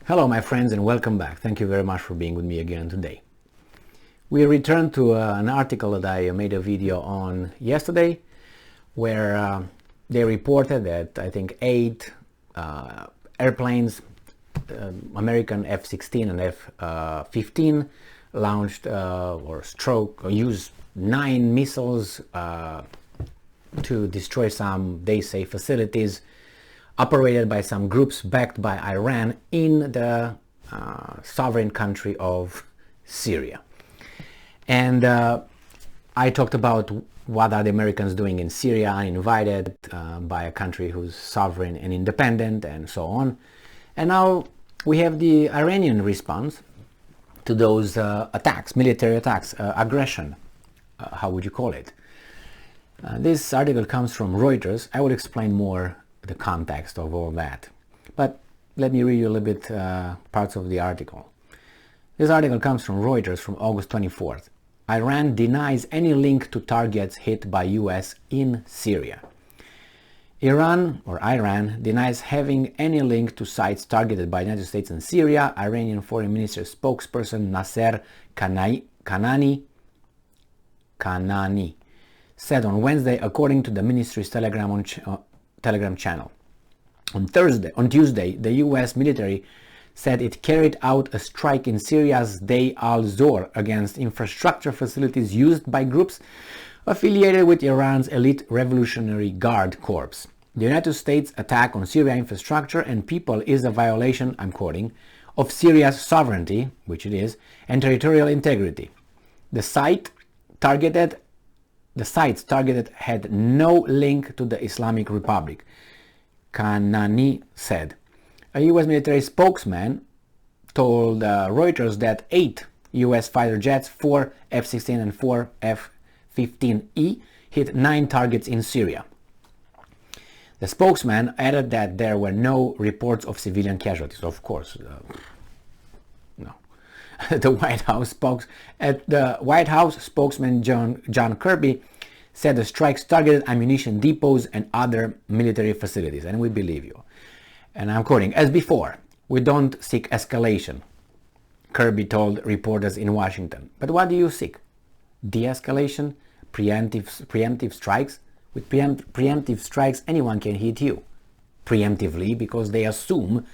Hello my friends and welcome back. Thank you very much for being with me again today. We return to an article that I made a video on yesterday where they reported that I think 8 airplanes, American F-16 and F-15 launched or used 9 missiles to destroy some, they say, facilities operated by some groups backed by Iran in the sovereign country of Syria. And I talked about what are the Americans doing in Syria, uninvited by a country who's sovereign and independent and so on. And now we have the Iranian response to those attacks, military attacks, aggression, how would you call it? This article comes from Reuters. I will explain more the context of all that. But let me read you a little bit parts of the article. This article comes from Reuters from August 24th. Iran denies any link to targets hit by US in Syria. Iran denies having any link to sites targeted by the United States in Syria. Iranian Foreign Ministry spokesperson Nasser Kanani said on Wednesday, according to the ministry's Telegram channel. On Tuesday, the US military said it carried out a strike in Syria's Deir al-Zor against infrastructure facilities used by groups affiliated with Iran's elite Revolutionary Guard Corps. The United States attack on Syria infrastructure and people is a violation, I'm quoting, of Syria's sovereignty, which it is, and territorial integrity. The sites targeted had no link to the Islamic Republic, Kanani said. A U.S. military spokesman told Reuters that 8 U.S. fighter jets, 4 F-16 and 4 F-15E, hit 9 targets in Syria. The spokesman added that there were no reports of civilian casualties. Of course, no. The White House spokesman John Kirby said the strikes targeted ammunition depots and other military facilities, and we believe you. And I'm quoting, as before, we don't seek escalation, Kirby told reporters in Washington. But what do you seek? De-escalation? Preemptive strikes? With preemptive strikes, anyone can hit you preemptively because they assume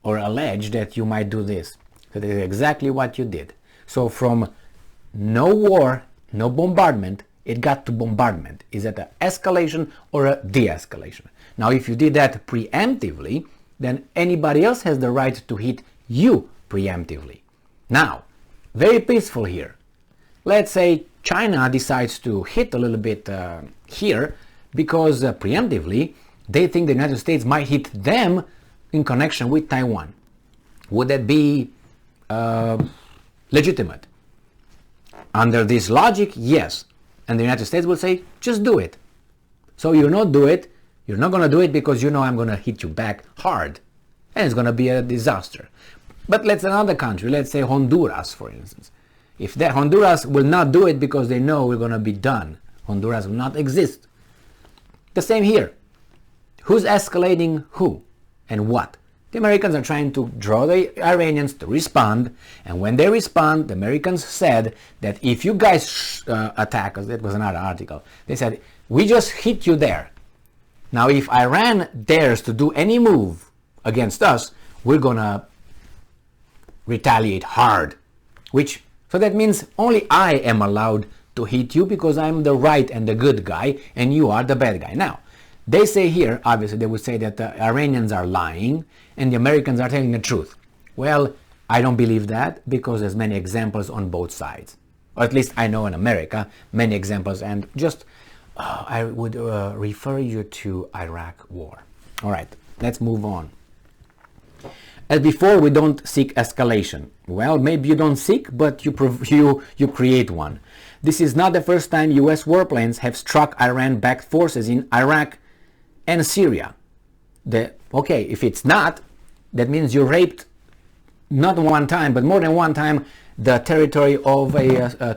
or allege that you might do this. That is exactly what you did. So from no war, no bombardment, it got to bombardment. Is it an escalation or a de-escalation? Now, if you did that preemptively, then anybody else has the right to hit you preemptively. Now, very peaceful here. Let's say China decides to hit a little bit here because preemptively they think the United States might hit them in connection with Taiwan. Would that be legitimate? Under this logic, yes. And the United States will say, just do it. So you're not going to do it because you know I'm going to hit you back hard. And it's going to be a disaster. But let's another country, let's say Honduras, for instance. If that Honduras will not do it because they know we're going to be done, Honduras will not exist. The same here. Who's escalating who and what? The Americans are trying to draw the Iranians to respond, and when they respond, the Americans said that if you guys attack us, that was another article, they said, we just hit you there. Now if Iran dares to do any move against us, we're gonna retaliate hard. So that means only I am allowed to hit you because I'm the right and the good guy, and you are the bad guy. Now, they say here, obviously they would say that the Iranians are lying and the Americans are telling the truth. Well, I don't believe that because there's many examples on both sides. Or at least I know in America, many examples, and just I would refer you to Iraq war. All right, let's move on. As before, we don't seek escalation. Well, maybe you don't seek, but you create one. This is not the first time US warplanes have struck Iran-backed forces in Iraq and Syria. Okay, if it's not, that means you raped not one time, but more than one time, the territory of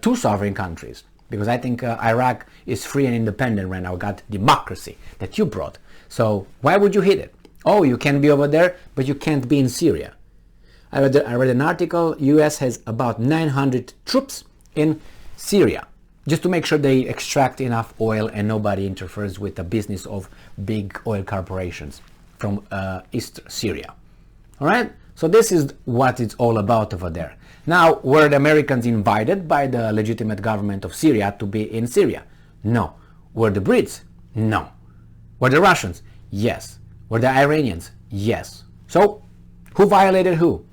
two sovereign countries. Because I think Iraq is free and independent right now, got democracy that you brought. So why would you hit it? Oh, you can be over there, but you can't be in Syria. I read an article, US has about 900 troops in Syria, just to make sure they extract enough oil and nobody interferes with the business of big oil corporations from East Syria. All right, so this is what it's all about over there. Now, were the Americans invited by the legitimate government of Syria to be in Syria? No. Were the Brits? No. Were the Russians? Yes. Were the Iranians? Yes. So, who violated who?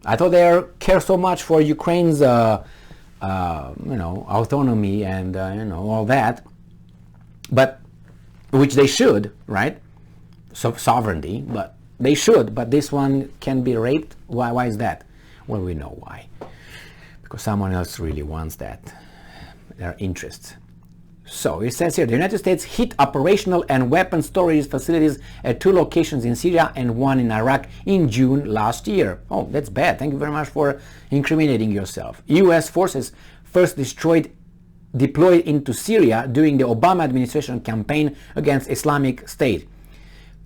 I thought they care so much for Ukraine's, autonomy and all that, but which they should, right? So sovereignty, but they should. But this one can be raped. Why? Why is that? Well, we know why. Because someone else really wants that. Their interests. So it says here, the United States hit operational and weapon storage facilities at 2 locations in Syria and 1 in Iraq in June last year. Oh, that's bad. Thank you very much for incriminating yourself. US forces first deployed into Syria during the Obama administration campaign against Islamic State.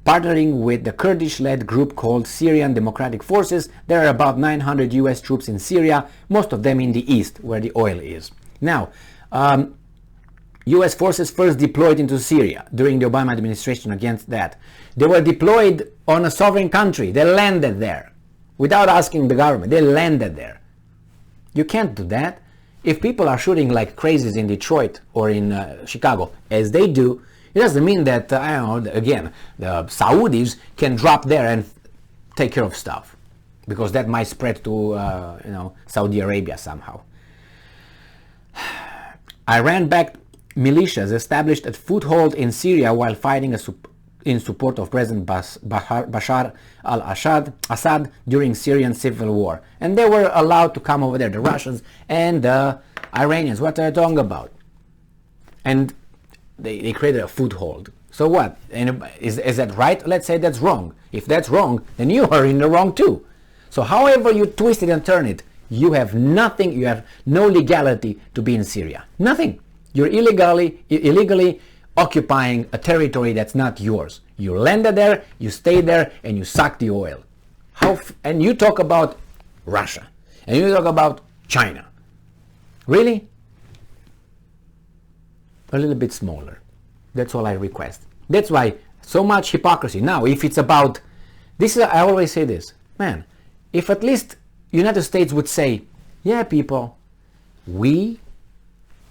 Partnering with the Kurdish-led group called Syrian Democratic Forces, there are about 900 US troops in Syria, most of them in the east, where the oil is. Now, US forces first deployed into Syria during the Obama administration against that. They were deployed on a sovereign country. They landed there without asking the government. They landed there. You can't do that. If people are shooting like crazies in Detroit or in Chicago, as they do, it doesn't mean that, again, the Saudis can drop there and take care of stuff, because that might spread to, Saudi Arabia somehow. Iran-backed militias established a foothold in Syria while fighting in support of President Bashar al-Assad during Syrian civil war. And they were allowed to come over there, the Russians and the Iranians. What are they talking about? And they created a foothold. So what? And is that right? Let's say that's wrong. If that's wrong, then you are in the wrong too. So however you twist it and turn it, you have nothing, you have no legality to be in Syria. Nothing. You're illegally occupying a territory that's not yours. You landed there, you stayed there, and you sucked the oil. And you talk about Russia, and you talk about China. Really? A little bit smaller. That's all I request. That's why so much hypocrisy. Now, if it's about, I always say this, man, if at least United States would say, yeah, people, we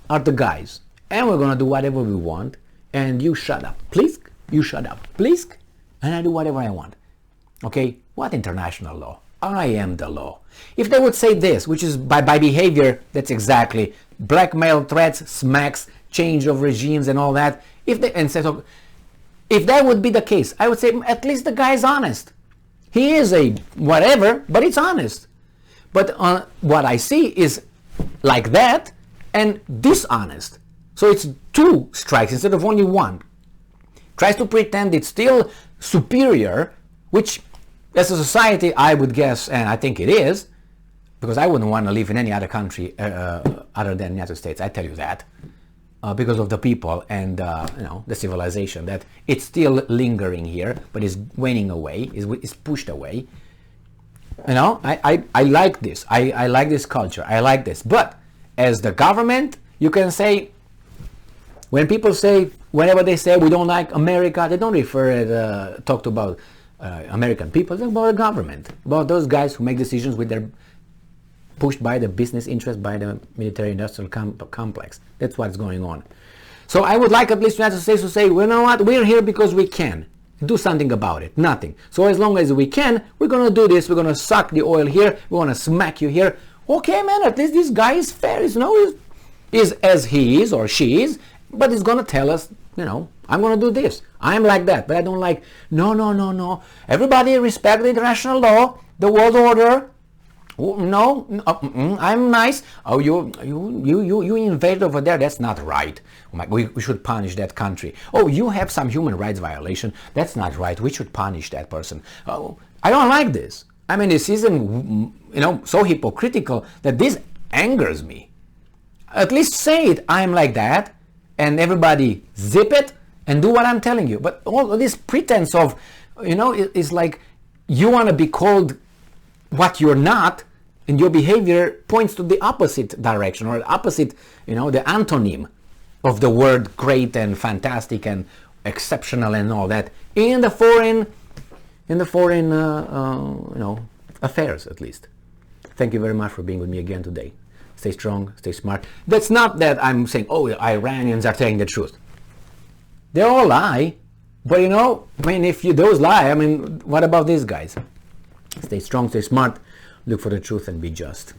are the guys, and we're going to do whatever we want, and you shut up, please, you shut up, please, and I do whatever I want. Okay, what international law? I am the law. If they would say this, which is by behavior, that's exactly blackmail, threats, smacks, change of regimes and all that, if that would be the case, I would say at least the guy is honest. He is a whatever, but it's honest. But what I see is like that and dishonest. So it's 2 strikes instead of only 1. Tries to pretend it's still superior, which as a society I would guess, and I think it is, because I wouldn't want to live in any other country other than the United States, I tell you that, because of the people and the civilization, that it's still lingering here, but is waning away, is pushed away. I like this. I like this culture. I like this. But as the government, you can say, whenever they say we don't like America, they don't talk about American people. They talk about the government, about those guys who make decisions pushed by the business interest, by the military-industrial complex. That's what's going on. So I would like at least the United States to say, well, you know what, we're here because we can. Do something about it. Nothing. So as long as we can, we're going to do this. We're going to suck the oil here. We're going to smack you here. Okay, man, at least this guy is fair. Is as he is or she is, but he's going to tell us, I'm going to do this. I'm like that, but I don't like, no. Everybody respect the international law, the world order. No, I'm nice. Oh, you invaded over there. That's not right. We should punish that country. Oh, you have some human rights violation. That's not right. We should punish that person. Oh, I don't like this. I mean, this isn't, so hypocritical that this angers me. At least say it. I'm like that, and everybody zip it and do what I'm telling you. But all this pretense of, is like you want to be called what you're not, and your behavior points to the opposite direction, or the opposite, the antonym of the word great and fantastic and exceptional and all that in the foreign affairs, at least. Thank you very much for being with me again today. Stay strong, stay smart. That's not that I'm saying, oh, Iranians are telling the truth. They all lie, but if those lie, what about these guys? Stay strong, stay smart, look for the truth, and be just.